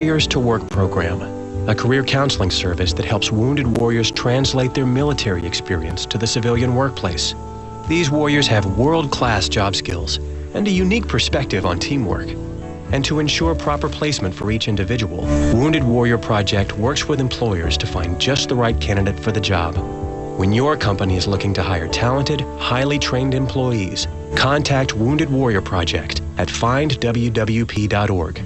Warriors to Work program, a career counseling service that helps wounded warriors translate their military experience to the civilian workplace. These warriors have world-class job skills and a unique perspective on teamwork. And to ensure proper placement for each individual, Wounded Warrior Project works with employers to find just the right candidate for the job. When your company is looking to hire talented, highly trained employees, contact Wounded Warrior Project at findwwp.org.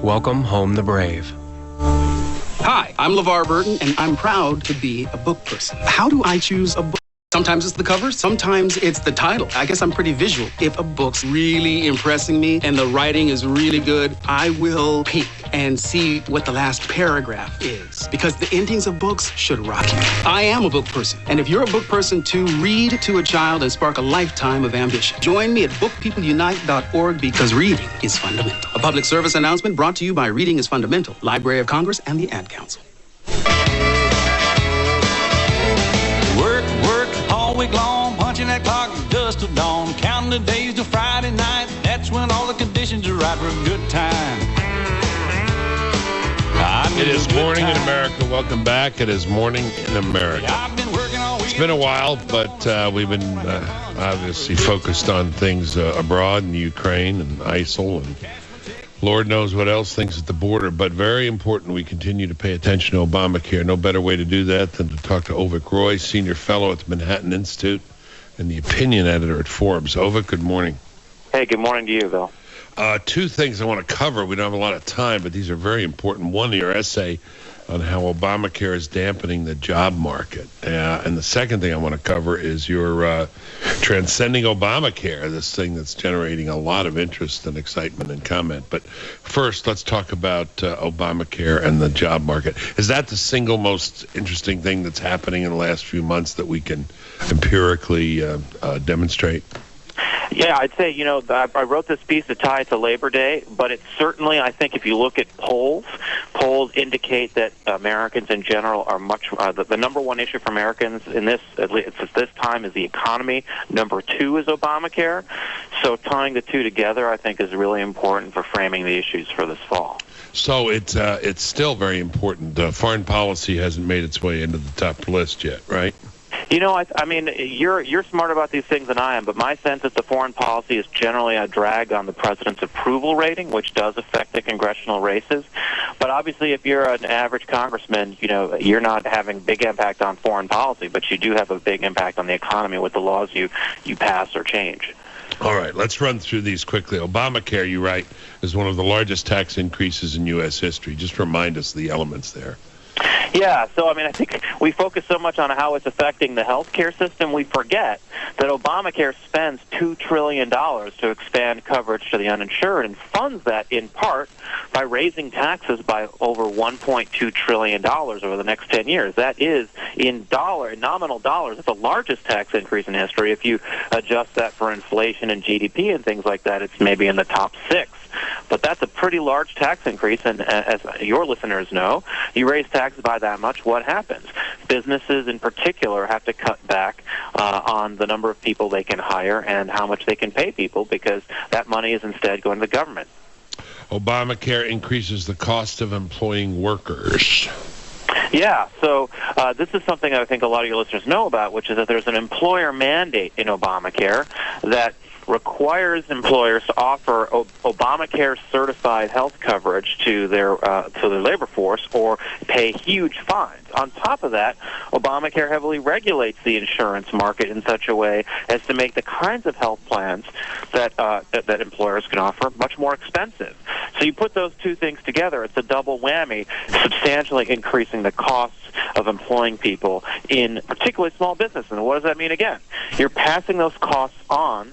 Welcome home the brave. Hi, I'm LeVar Burton, and I'm proud to be a book person. How do I choose a book? Sometimes it's the cover, sometimes it's the title. I guess I'm pretty visual. If a book's really impressing me and the writing is really good, I will peek and see what the last paragraph is, because the endings of books should rock you. I am a book person, and if you're a book person too, read to a child and spark a lifetime of ambition. Join me at bookpeopleunite.org, because reading is fundamental. A public service announcement brought to you by Reading is Fundamental, Library of Congress, and the Ad Council. All week long, punching that clock dust till dawn, counting the days till Friday night. That's when all the conditions are right for a good time. It is Morning in America. Welcome back. It is Morning in America. I've been working all week. It's been a while, but we've been obviously focused on things abroad in Ukraine and ISIL and Lord knows what else, things at the border. But very important, we continue to pay attention to Obamacare. No better way to do that than to talk to Avik Roy, Senior Fellow at the Manhattan Institute and the Opinion Editor at Forbes. Avik, good morning. Hey, good morning to you, Bill. Two things I want to cover. We don't have a lot of time, but these are very important. One, your essay on how Obamacare is dampening the job market. And the second thing I want to cover is your Transcending Obamacare, this thing that's generating a lot of interest and excitement and comment. But first, let's talk about Obamacare and the job market. Is that the single most interesting thing that's happening in the last few months that we can empirically demonstrate? Yeah, I'd say, I wrote this piece to tie it to Labor Day, but it's certainly, I think if you look at polls indicate that Americans in general are much, the number one issue for Americans in this, at least at this time, is the economy. Number two is Obamacare. So tying the two together, I think, is really important for framing the issues for this fall. So it's still very important. Foreign policy hasn't made its way into the top list yet, right? I mean, you're smarter about these things than I am, but my sense is the foreign policy is generally a drag on the president's approval rating, which does affect the congressional races. But obviously, if you're an average congressman, you're not having big impact on foreign policy, but you do have a big impact on the economy with the laws you pass or change. All right, let's run through these quickly. Obamacare, you write, is one of the largest tax increases in U.S. history. Just remind us the elements there. Yeah, so I think we focus so much on how it's affecting the health care system, we forget that Obamacare spends $2 trillion to expand coverage to the uninsured and funds that in part by raising taxes by over $1.2 trillion over the next 10 years. That is, in nominal dollars, it's the largest tax increase in history. If you adjust that for inflation and GDP and things like that, it's maybe in the top 6. But that's a pretty large tax increase, and as your listeners know, you raise taxes by that much, what happens? Businesses in particular have to cut back on the number of people they can hire and how much they can pay people, because that money is instead going to the government. Obamacare increases the cost of employing workers. Yeah, so this is something I think a lot of your listeners know about, which is that there's an employer mandate in Obamacare that requires employers to offer Obamacare certified health coverage to their labor force or pay huge fines. On top of that, Obamacare heavily regulates the insurance market in such a way as to make the kinds of health plans that employers can offer much more expensive. So you put those two things together, it's a double whammy, substantially increasing the costs of employing people in particularly small business. And what does that mean again? You're passing those costs on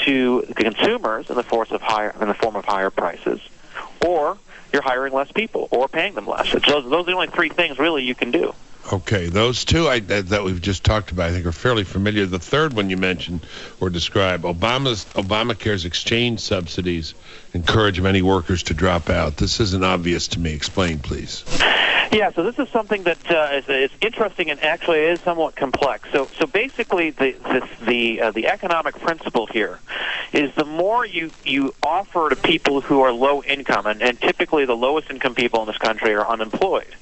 to the consumers in the form of higher prices, or you're hiring less people or paying them less. Those are the only three things really you can do. Okay, those two that we've just talked about, I think, are fairly familiar. The third one you mentioned or described, Obamacare's exchange subsidies encourage many workers to drop out. This isn't obvious to me. Explain, please. Yeah, so this is something that is interesting and actually is somewhat complex. So basically, the economic principle here is the more you offer to people who are low income, and typically the lowest income people in this country are unemployed.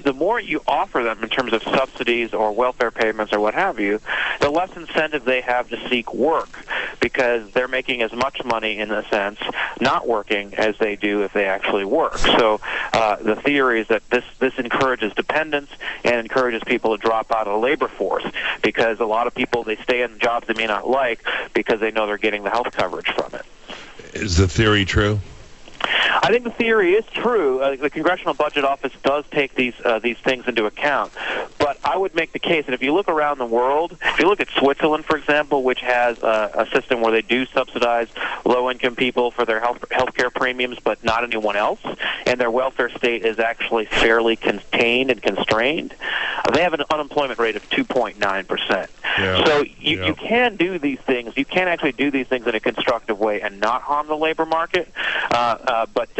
The more you offer them in terms of subsidies or welfare payments or what have you, the less incentive they have to seek work, because they're making as much money, in a sense, not working as they do if they actually work. So the theory is that this encourages dependence and encourages people to drop out of the labor force, because a lot of people, they stay in jobs they may not like because they know they're getting the health coverage from it. Is the theory true? I think the theory is true. The Congressional Budget Office does take these things into account. But I would make the case that if you look around the world, if you look at Switzerland, for example, which has a system where they do subsidize low-income people for their health care premiums, but not anyone else, and their welfare state is actually fairly contained and constrained, they have an unemployment rate of 2.9%. Yeah. So you can do these things. You can actually do these things in a constructive way and not harm the labor market.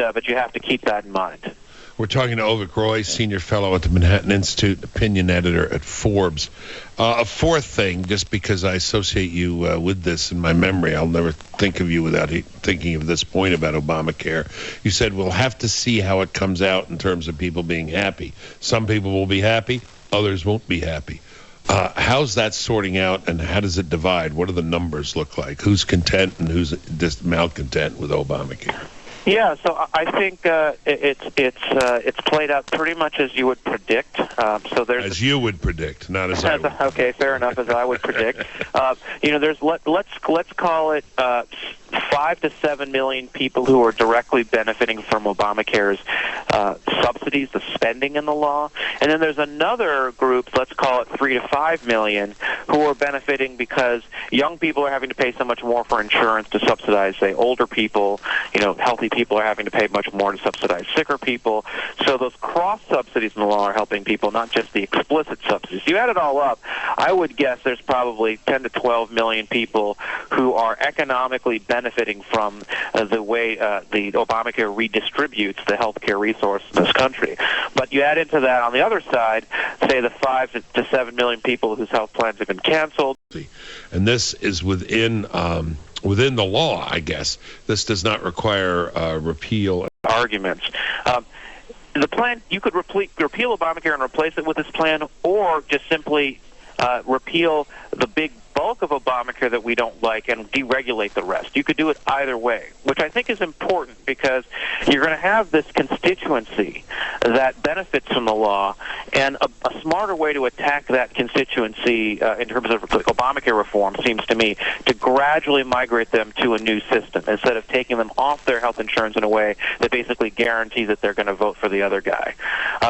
But you have to keep that in mind. We're talking to Avik Roy, Senior Fellow at the Manhattan Institute, Opinion Editor at Forbes. A fourth thing, just because I associate you with this in my memory, I'll never think of you without thinking of this point about Obamacare. You said we'll have to see how it comes out in terms of people being happy. Some people will be happy, others won't be happy. How's that sorting out, and how does it divide? What do the numbers look like? Who's content and who's just malcontent with Obamacare? Yeah, so I think it's played out pretty much as you would predict. So there's as you would predict, not as I would. Okay, fair enough, as I would predict. There's let's call it 5 to 7 million people who are directly benefiting from Obamacare's subsidies, the spending in the law, and then there's another group, let's call it 3 to 5 million, who are benefiting because young people are having to pay so much more for insurance to subsidize, say, older people. Healthy people are having to pay much more to subsidize sicker people. So those cross subsidies in the law are helping people, not just the explicit subsidies. You add it all up, I would guess there's probably 10 to 12 million people who are economically benefiting from the way the Obamacare redistributes the health care resource in this country. But you add into that, on the other side, say the 5 to 7 million people whose health plans have been canceled. And this is within the law, I guess. This does not require repeal. Arguments. The plan, you could repeal Obamacare and replace it with this plan, or just simply repeal the big bulk of Obamacare that we don't like and deregulate the rest. You could do it either way, which I think is important, because you're going to have this constituency that benefits from the law, and a smarter way to attack that constituency in terms of Obamacare reform seems to me to gradually migrate them to a new system instead of taking them off their health insurance in a way that basically guarantees that they're going to vote for the other guy.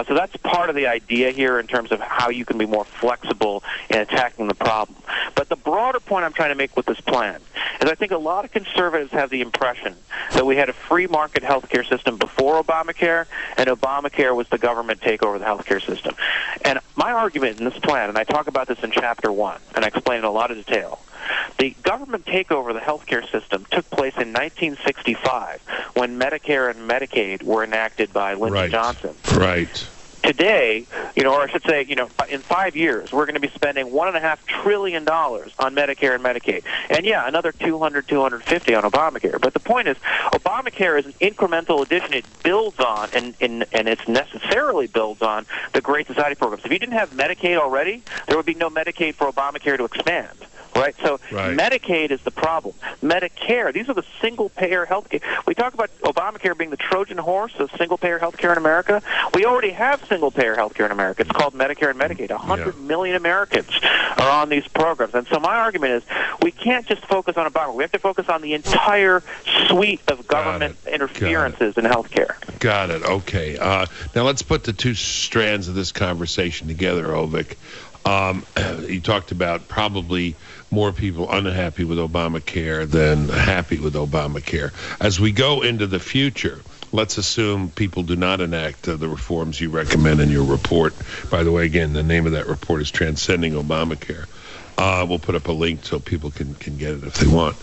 So that's part of the idea here in terms of how you can be more flexible in attacking the problem. But the broader point I'm trying to make with this plan is I think a lot of conservatives have the impression that we had a free market healthcare system before Obamacare, and Obamacare was the government take over the healthcare system. And my argument in this plan, and I talk about this in Chapter 1, and I explain in a lot of detail, the government takeover of the healthcare system took place in 1965 when Medicare and Medicaid were enacted by Lyndon Johnson. Right. Today, or I should say, in 5 years, we're going to be spending $1.5 trillion on Medicare and Medicaid. And yeah, another 250 on Obamacare. But the point is, Obamacare is an incremental addition. It builds on, and it's necessarily builds on, the Great Society programs. If you didn't have Medicaid already, there would be no Medicaid for Obamacare to expand. Right? So Medicaid is the problem. Medicare, these are the single-payer health care. We talk about Obamacare being the Trojan horse of single-payer health care in America. We already have single-payer health care in America. It's called Medicare and Medicaid. 100 million Americans are on these programs. And so my argument is we can't just focus on Obamacare. We have to focus on the entire suite of government interferences in health care. Got it. Okay. Now let's put the two strands of this conversation together, Avik. You talked about probably more people unhappy with Obamacare than happy with Obamacare. As we go into the future, let's assume people do not enact the reforms you recommend in your report. By the way, again, the name of that report is Transcending Obamacare. We'll put up a link so people can get it if they want.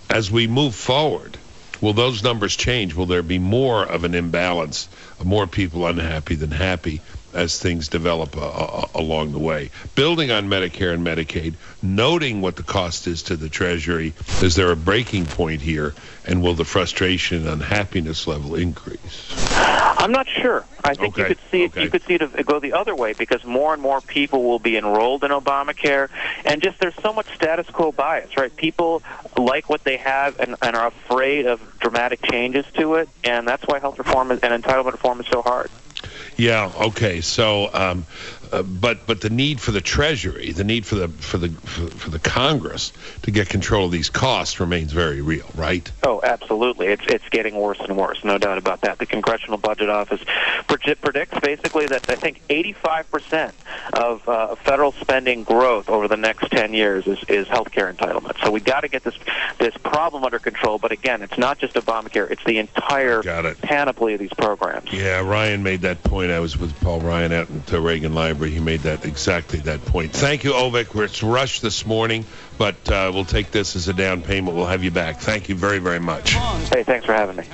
As we move forward, Will those numbers change? Will there be more of an imbalance, more people unhappy than happy as things develop along the way? Building on Medicare and Medicaid, noting what the cost is to the Treasury, is there a breaking point here, and will the frustration and unhappiness level increase? I'm not sure. I think you could see it. You could see it go the other way, because more and more people will be enrolled in Obamacare, and just there's so much status quo bias, right? People like what they have and are afraid of dramatic changes to it, and that's why health reform and entitlement reform is so hard. Yeah. Okay. So, but the need for the Treasury, the need for the Congress to get control of these costs remains very real, right? Oh, absolutely. It's getting worse and worse, no doubt about that. The Congressional Budget Office predicts basically that I think 85% of federal spending growth over the next 10 years is health care entitlement. So we got to get this problem under control. But again, it's not just Obamacare; it's the entire panoply of these programs. Yeah, Ryan made that point. I was with Paul Ryan out at the Reagan Library. He made exactly that point. Thank you, Ovik. It's rushed this morning, but we'll take this as a down payment. We'll have you back. Thank you very, very much. Hey, thanks for having me.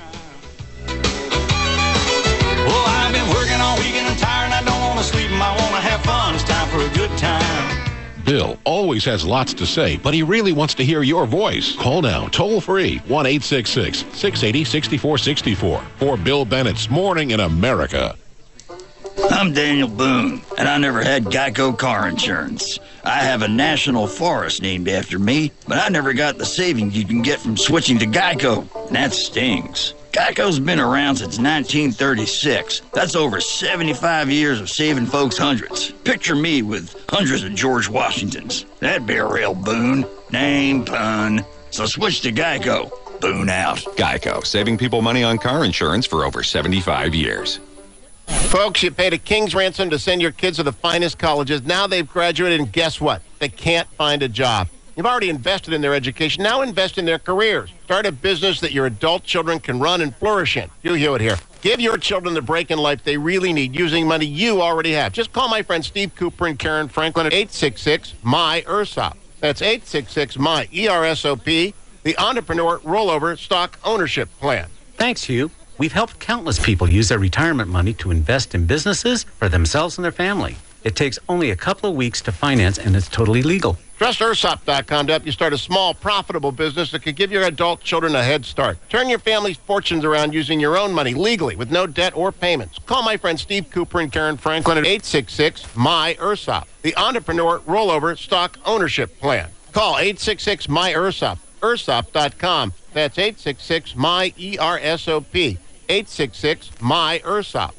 Well, I've been working all weekend and tired, and I don't want to sleep, and I want to have fun. It's time for a good time. Bill always has lots to say, but he really wants to hear your voice. Call now, toll-free, 1-866-680-6464 for Bill Bennett's Morning in America. I'm Daniel Boone, and I never had Geico car insurance. I have a national forest named after me, but I never got the savings you can get from switching to Geico, and that stings. Geico's been around since 1936. That's over 75 years of saving folks hundreds. Picture me with hundreds of George Washingtons. That'd be a real boon. Name, pun. So switch to Geico. Boone out. Geico, saving people money on car insurance for over 75 years. Folks, you paid a king's ransom to send your kids to the finest colleges. Now they've graduated, and guess what? They can't find a job. You've already invested in their education. Now invest in their careers. Start a business that your adult children can run and flourish in. You hear it here. Give your children the break in life they really need using money you already have. Just call my friends Steve Cooper and Karen Franklin at 866-MY-ERSOP. That's 866-MY-ERSOP, the Entrepreneur Rollover Stock Ownership Plan. Thanks, Hugh. We've helped countless people use their retirement money to invest in businesses for themselves and their family. It takes only a couple of weeks to finance, and it's totally legal. Trust ERSOP.com to help you start a small, profitable business that could give your adult children a head start. Turn your family's fortunes around using your own money legally with no debt or payments. Call my friends Steve Cooper and Karen Franklin at 866-MY-ERSOP, the Entrepreneur Rollover Stock Ownership Plan. Call 866-MY-ERSOP, ERSOP.com. That's 866-MY-ERSOP, 866-MY-ERSOP.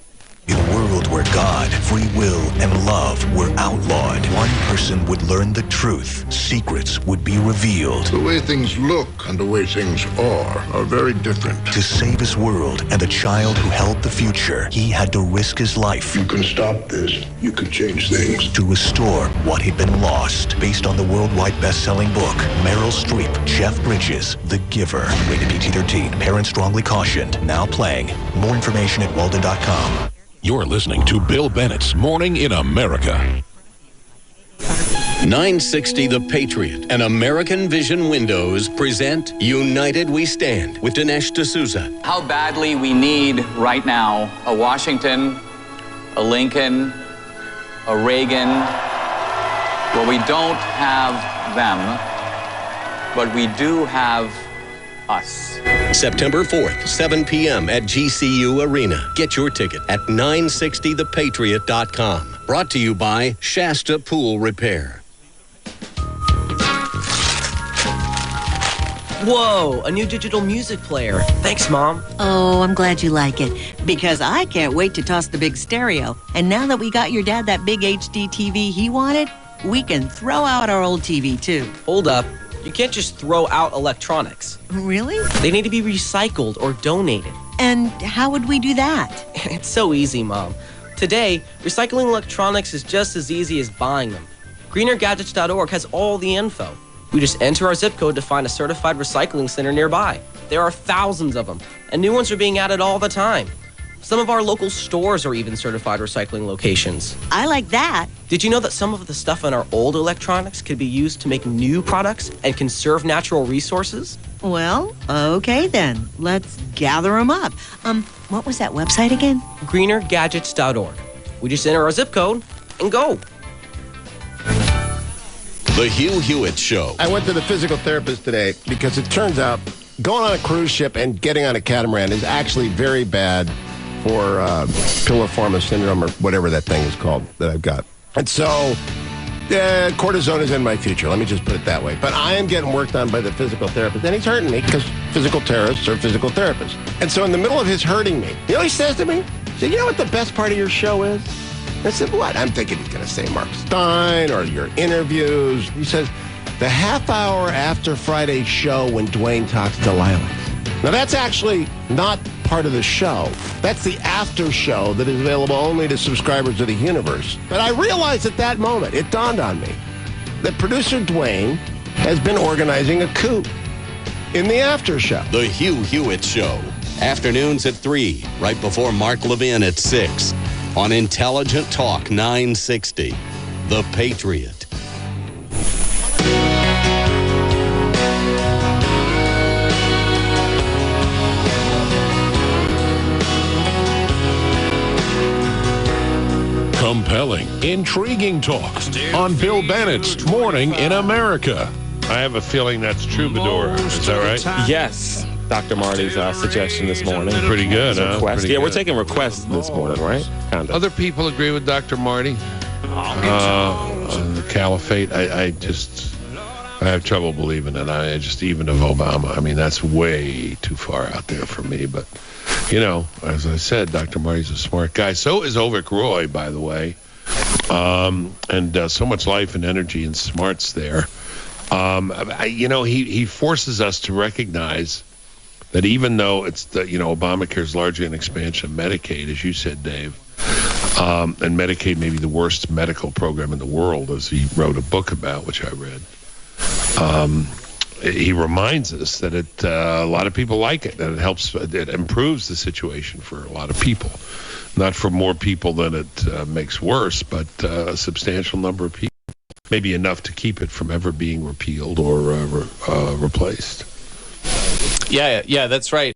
In a world where God, free will, and love were outlawed, one person would learn the truth. Secrets would be revealed. The way things look and the way things are very different. To save his world and the child who held the future, he had to risk his life. You can stop this. You can change things. To restore what had been lost. Based on the worldwide best-selling book, Meryl Streep, Jeff Bridges, The Giver. Rated PG-13. Parents strongly cautioned. Now playing. More information at Walden.com. You're listening to Bill Bennett's Morning in America. 960 The Patriot and American Vision Windows present United We Stand with Dinesh D'Souza. How badly we need right now a Washington, a Lincoln, a Reagan. Well, we don't have them, but we do have us. September 4th, 7 p.m. at GCU Arena. Get your ticket at 960thepatriot.com. Brought to you by Shasta Pool Repair. Whoa, a new digital music player. Thanks, Mom. Oh, I'm glad you like it, because I can't wait to toss the big stereo. And now that we got your dad that big HD TV he wanted, we can throw out our old TV, too. Hold up. You can't just throw out electronics. Really? They need to be recycled or donated. And how would we do that? It's so easy, Mom. Today, recycling electronics is just as easy as buying them. GreenerGadgets.org has all the info. We just enter our zip code to find a certified recycling center nearby. There are thousands of them, and new ones are being added all the time. Some of our local stores are even certified recycling locations. I like that. Did you know that some of the stuff in our old electronics could be used to make new products and conserve natural resources? Well, okay then. Let's gather them up. What was that website again? greenergadgets.org. We just enter our zip code and go. The Hugh Hewitt Show. I went to the physical therapist today because it turns out going on a cruise ship and getting on a catamaran is actually very bad for piriformis syndrome or whatever that thing is called that I've got. And so cortisone is in my future. Let me just put it that way. But I am getting worked on by the physical therapist, and he's hurting me because physical therapists are physical therapists. And so in the middle of his hurting me, you know what he says to me? He said, you know what the best part of your show is? I said, what? I'm thinking he's going to say Mark Stein or your interviews. He says, the half hour after Friday's show when Dwayne talks to Lilacs. Now, that's actually not part of the show. That's the after show that is available only to subscribers of the universe. But I realized at that moment, it dawned on me, that producer Dwayne has been organizing a coup in the after show. The Hugh Hewitt Show. Afternoons at 3, right before Mark Levin at 6. On Intelligent Talk 960. The Patriot. Compelling, intriguing talk on Bill Bennett's Morning in America. I have a feeling that's Troubadour. Is that right? Yes. Dr. Marty's suggestion this morning. Pretty good, huh? Request. Pretty Yeah, we're good. taking requests this morning, right? Kind of. Other people agree with Dr. Marty. The caliphate, I have trouble believing it. I just, even of Obama, I mean, that's way too far out there for me. But, you know, as I said, Dr. Marty's a smart guy. So is Ovik Roy, by the way. And so much life and energy and smarts there. He forces us to recognize that even though it's Obamacare is largely an expansion of Medicaid, as you said, Dave, and Medicaid may be the worst medical program in the world, as he wrote a book about, which I read. He reminds us that a lot of people like it, that it improves the situation for a lot of people. Not for more people than it makes worse, but a substantial number of people. Maybe enough to keep it from ever being repealed or replaced. Yeah, that's right.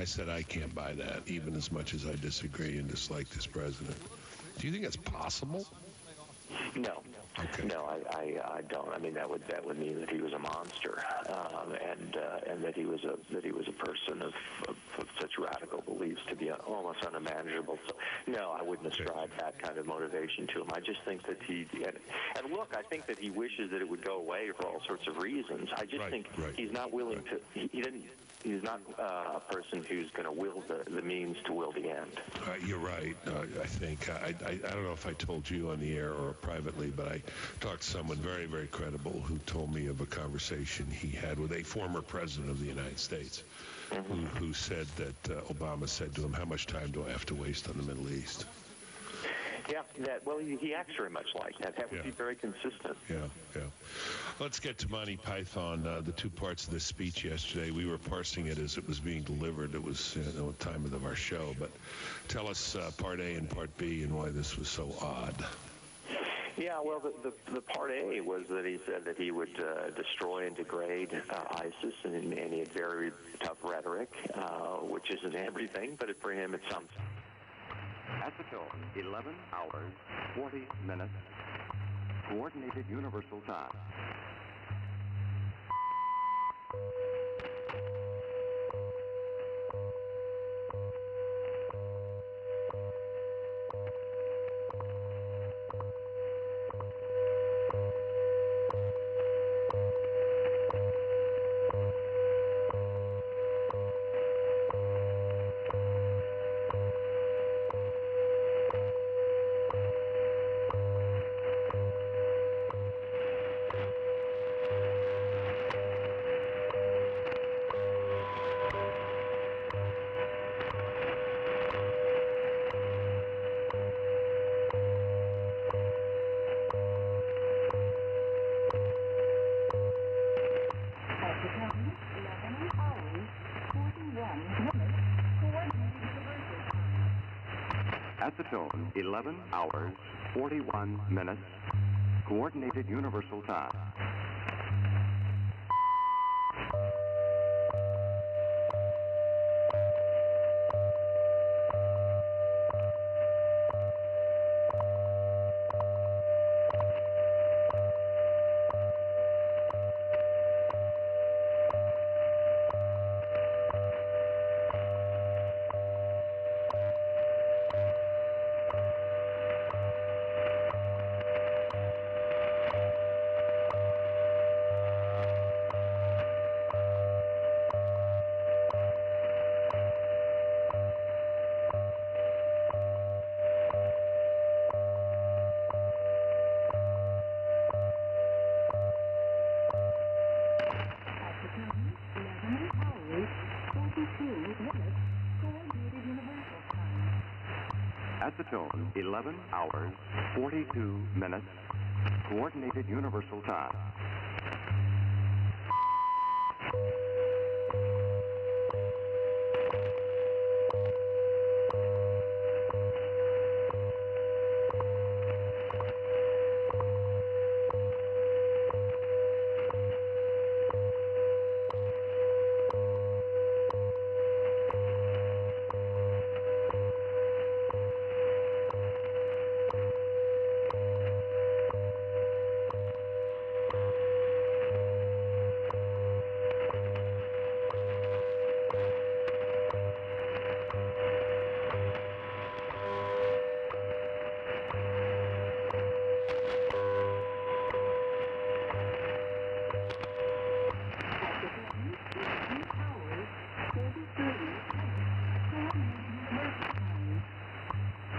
said I can't buy that, even as much as I disagree and dislike this president. Do you think it's possible? No, no, I don't. I mean, that would mean that he was a monster, and that he was a person of such radical beliefs to be almost unmanageable. So, no, I wouldn't ascribe that kind of motivation to him. I just think that and look, I think that he wishes that it would go away for all sorts of reasons. I just think he's not willing to. He's not a person who's going to will the means to will the end. You're right. I think I don't know if I told you on the air or privately, but I talked to someone very, very credible who told me of a conversation he had with a former president of the United States, who said that Obama said to him, "How much time do I have to waste on the Middle East?" Yeah, he acts very much like that. That would be very consistent. Yeah. Let's get to Monty Python. The two parts of this speech yesterday, we were parsing it as it was being delivered. It was the time of our show. But tell us part A and part B and why this was so odd. Yeah, well, the part A was that he said that he would destroy and degrade ISIS, and he had very tough rhetoric, which isn't everything, but for him it sounds. At the tone, 11 hours, 40 minutes, Coordinated Universal Time. At the tone, 11 hours, 41 minutes, Coordinated Universal Time. At the tone, 11 hours, 42 minutes, Coordinated Universal Time.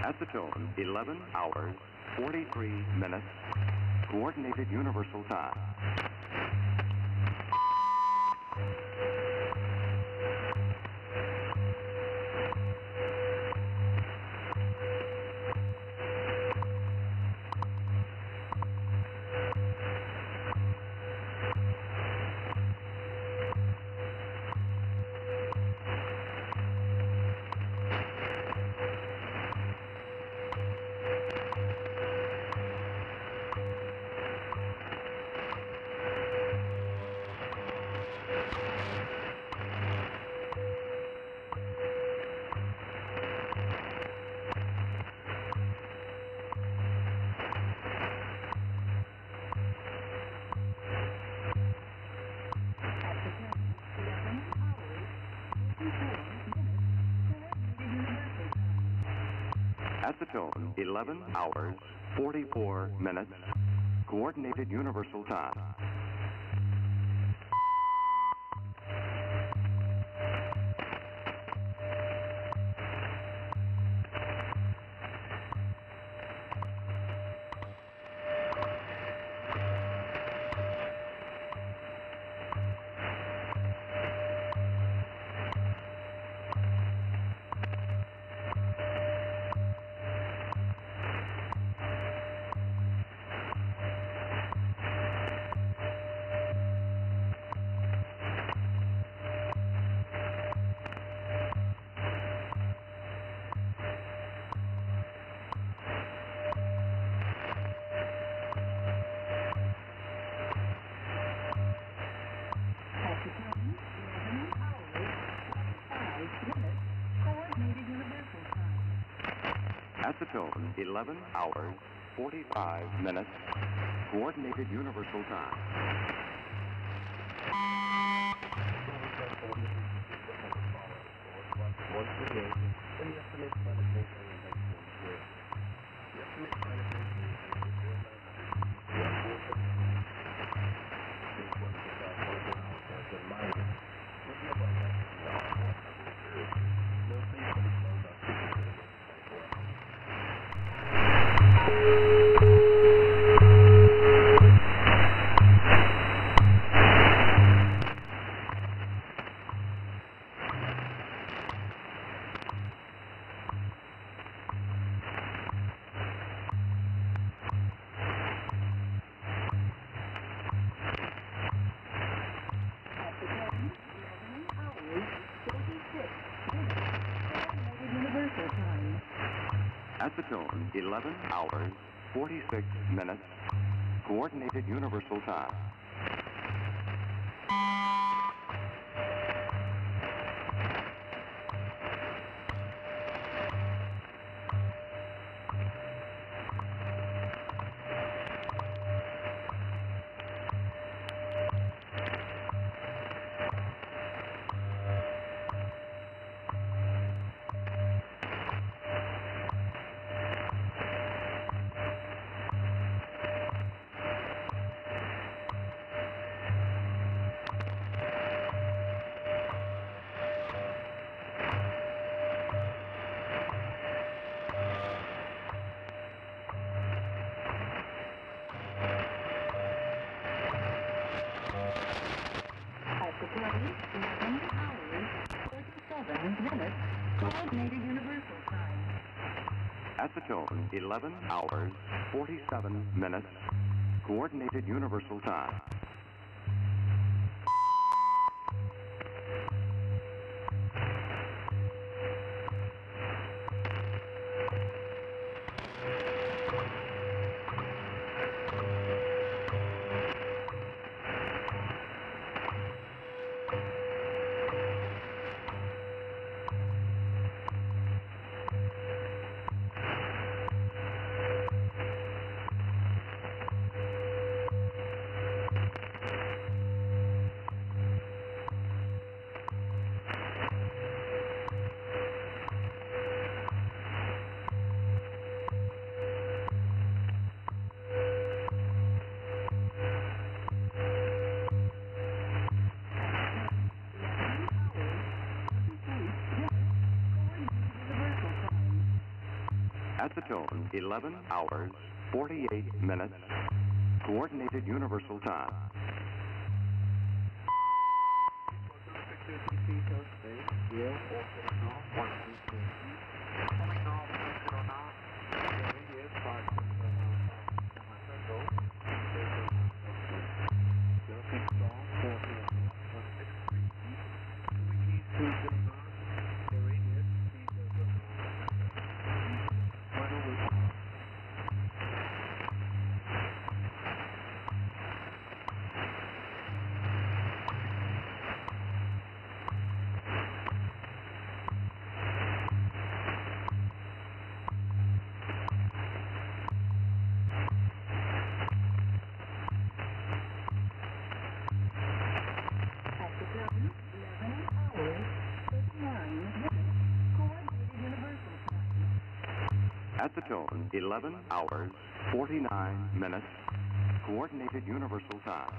At the tone, 11 hours, 43 minutes, Coordinated Universal Time. Acetone, 11 hours, 44 minutes. Coordinated Universal Time. Acetone, 11 hours, 45 minutes. Coordinated Universal Time. Acetone, 11 hours, 46 minutes. Coordinated Universal Time. Acetone, 11 hours, 47 minutes. Coordinated Universal Time. Acetone, 11 hours, 48 minutes. Coordinated Universal Time. At the tone, 11 hours, 49 minutes, Coordinated Universal Time.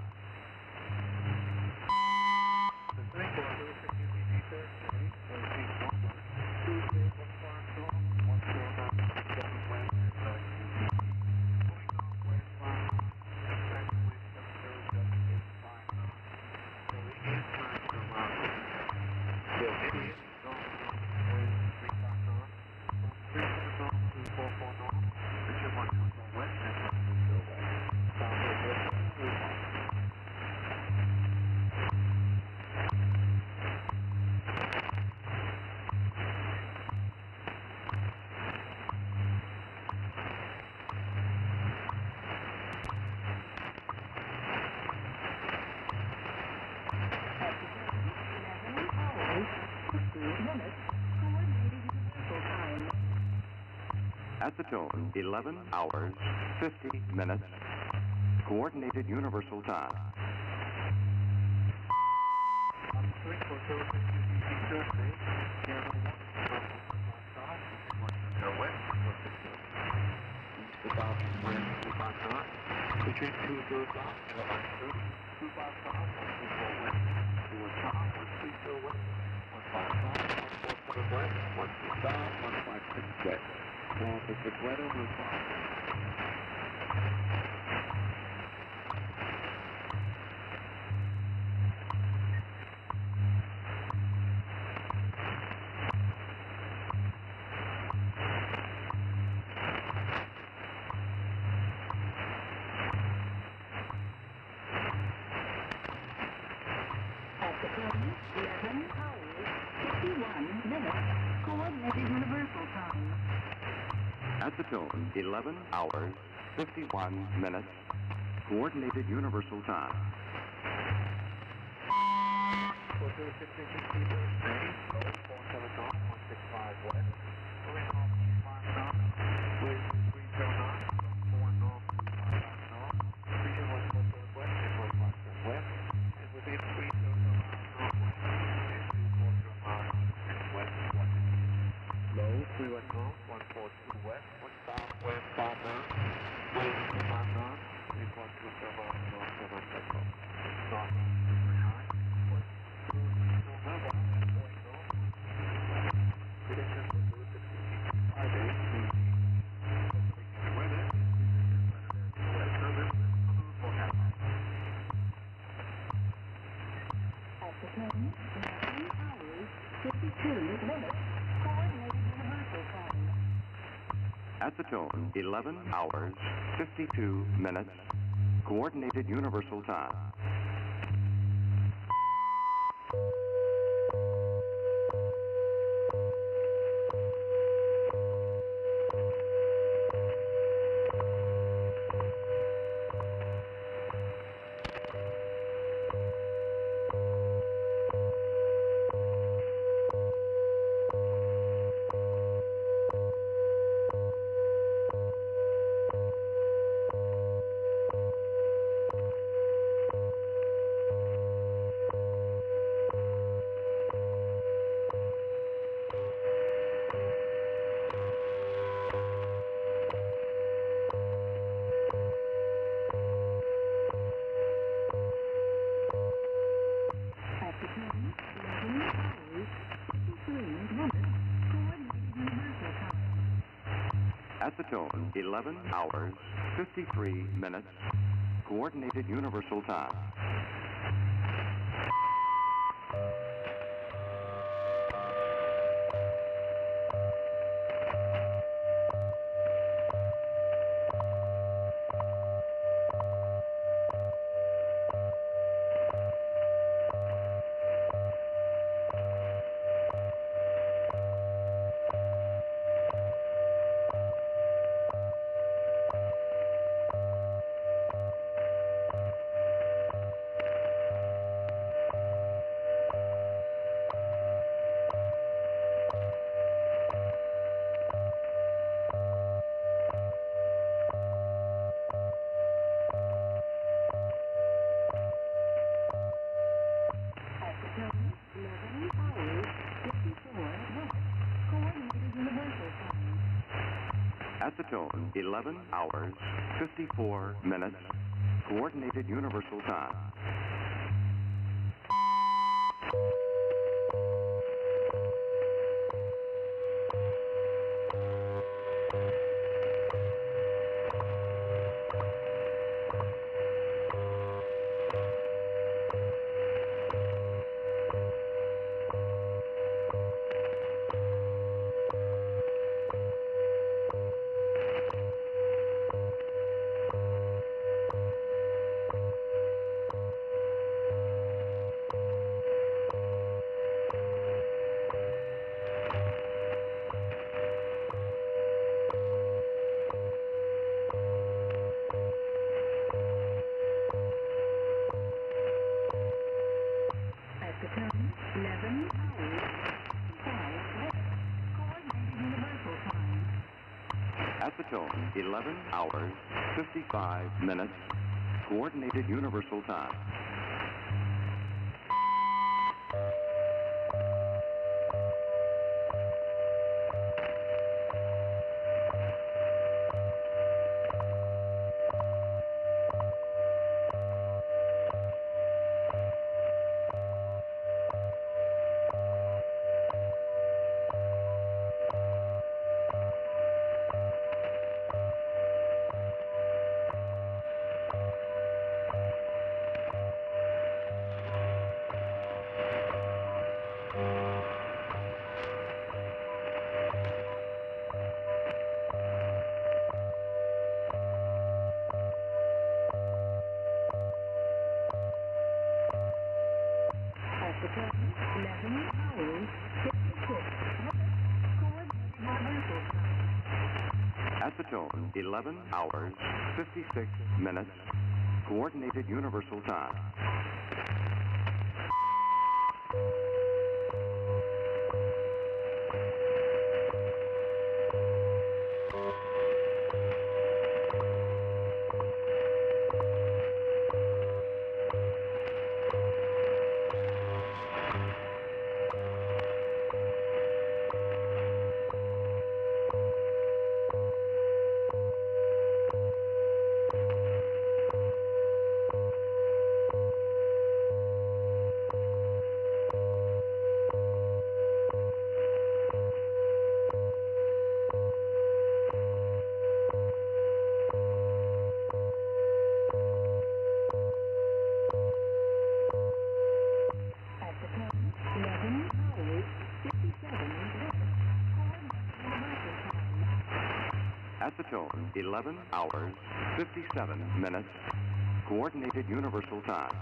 At the tone, 11 hours, 50 minutes, Coordinated Universal Time. Between 2 o'clock and 11:30, 255, 124 west, 130 west, 155, 147 west, 125 south, 156 west, 156 weather, 155. At the tone, 11 hours, 51 minutes, Coordinated Universal Time. At the tone, 11 hours, 52 minutes, Coordinated Universal Time. At the tone, 11 hours, 53 minutes, Coordinated Universal Time. At the tone, 11 hours, 54 minutes, Coordinated Universal Time. At the tone, 11 hours, 55 minutes, Coordinated Universal Time. At the tone, 11 hours, 56 minutes, Coordinated Universal Time. At the tone, 11 hours, 57 minutes, Coordinated Universal Time.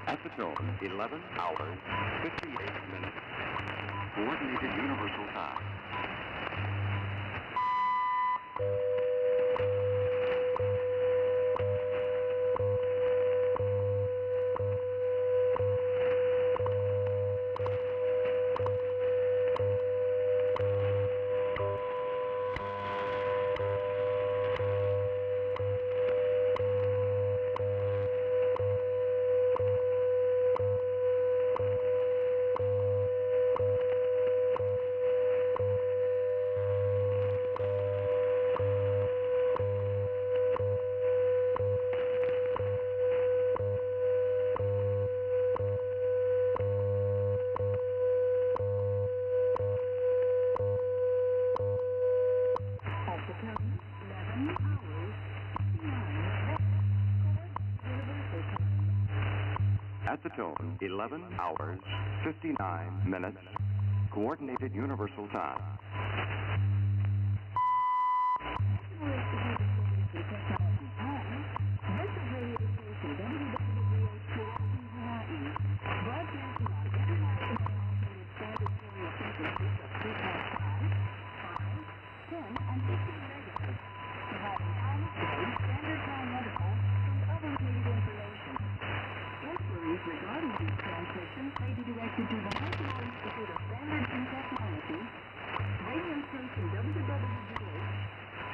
At the tone, 11 hours, 58 minutes, Coordinated Universal Time. At the tone, 11 hours, 59 minutes, Coordinated Universal Time. Regarding these transmissions may be directed to the National Institute of Standards and Technology, radio station WWGH,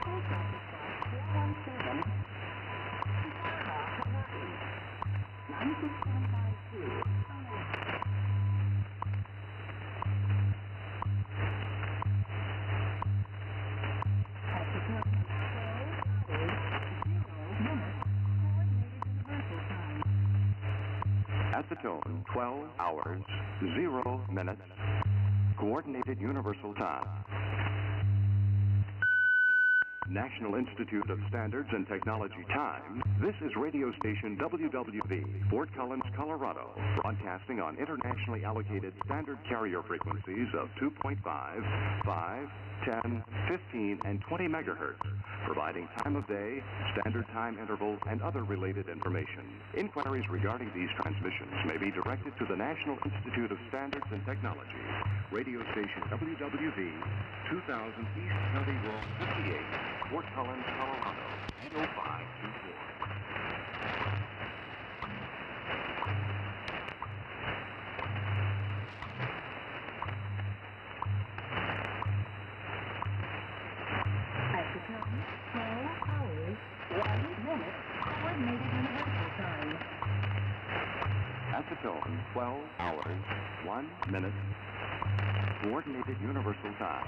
Post Office Box 417, Hawaii, 96752. At the tone, 12 hours, 0 minutes, Coordinated Universal Time. National Institute of Standards and Technology time. This is radio station WWV, Fort Collins, Colorado, broadcasting on internationally allocated standard carrier frequencies of 2.5, 5, 10, 15, and 20 megahertz, providing time of day, standard time interval, and other related information. Inquiries regarding these transmissions may be directed to the National Institute of Standards and Technology, radio station WWV, 2000 East County Road 58, Fort Collins, Colorado, 80524. At the time, 12 hours, 1 minute, Coordinated Universal Time. At the tone, 12 hours, 1 minute, Coordinated Universal Time.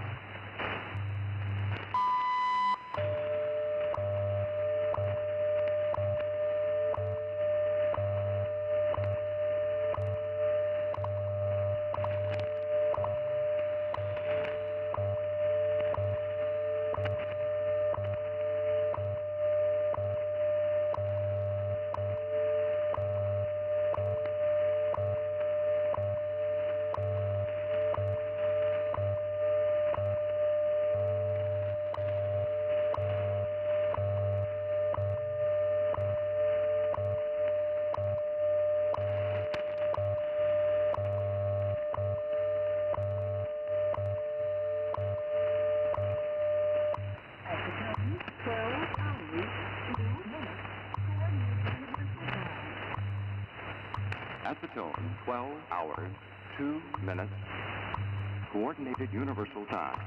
At the tone, 12 hours, 2 minutes, Coordinated Universal Time.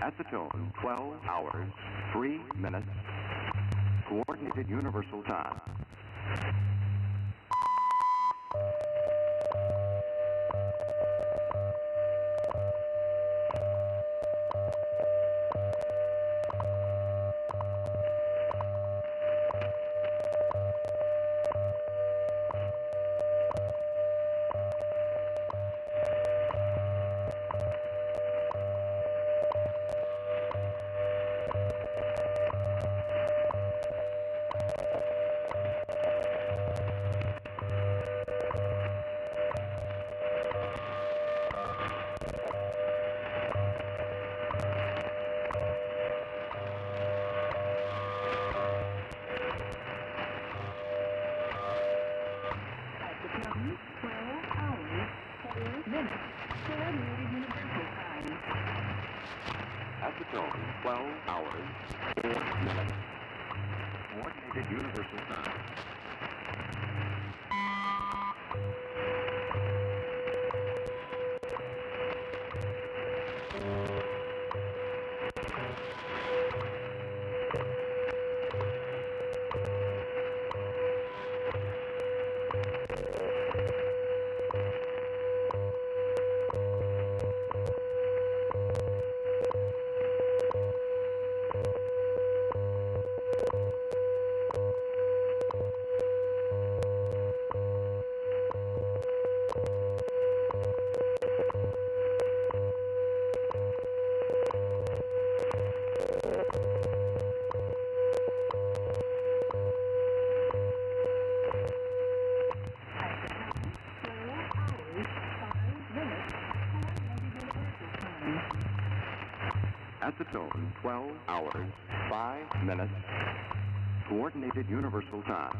At the tone, 12 hours, 3 minutes, Coordinated Universal Time. tone, 12 hours, 4 minutes. Coordinated Universal Time. At the tone, 12 hours, 5 minutes. Coordinated Universal Time.